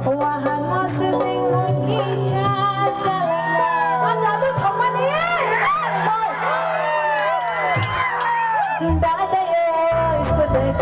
Wahana sering mengisah jalan jatuh teman ya Dada yo iskutai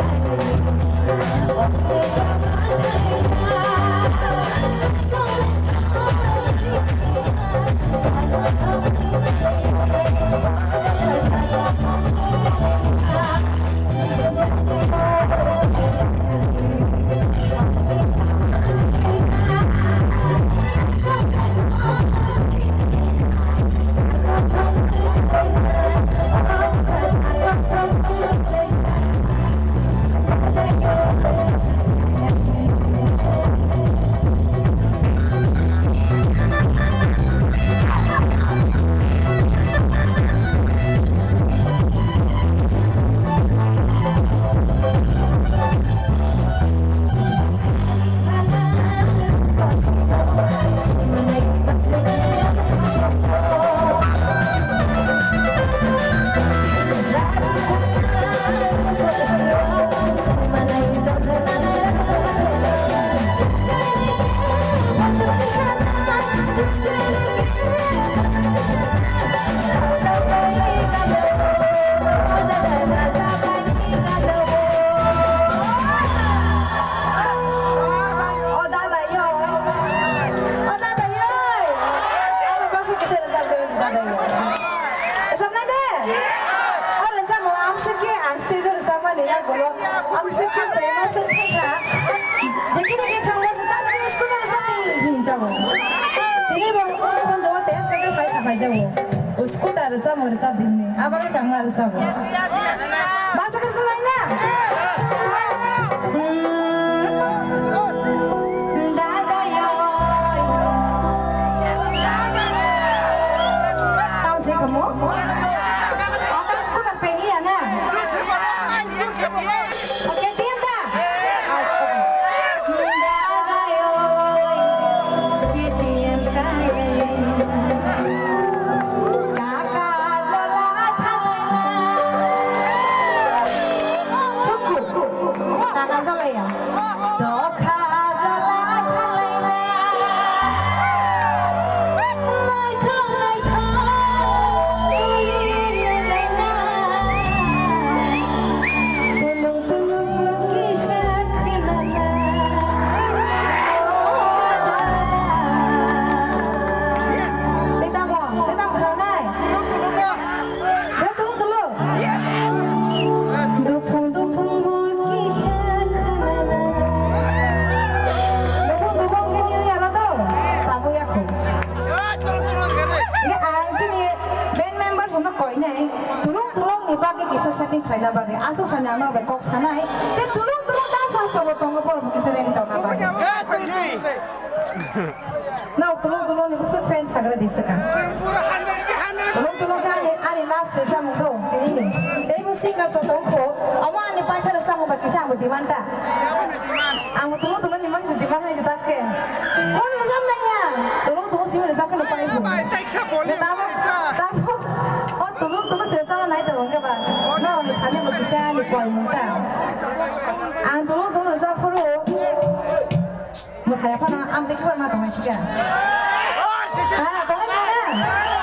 उसको तारसा मरसा दिन में अब अगर संगार सब बात कर सुनाई ना दादा यो ताऊ से कमो आता उसको तर पे ही है ना ओके तीन दा दादा यो पीटीएम का setting faida bagi asa sanana be kok sanai te tulung dan sa solo tongo por mo kisere ni tona bagi no tulung ni busa friends sagara disaka tulung ka ani last sa mo do ini dei mo singa so tongko ama ani paithara sa mo ba kisa mo dimanta ang tulung ni mag sa diman hai jata ke kon mazam nanya tulung simi sa ka na pai bu tamo tulung sa sa nai to nga ba na ni thane mo kisa ni koi mo ka ang tulung sa furu mo saya pa na am dekhi ba ma to ma chika ha to na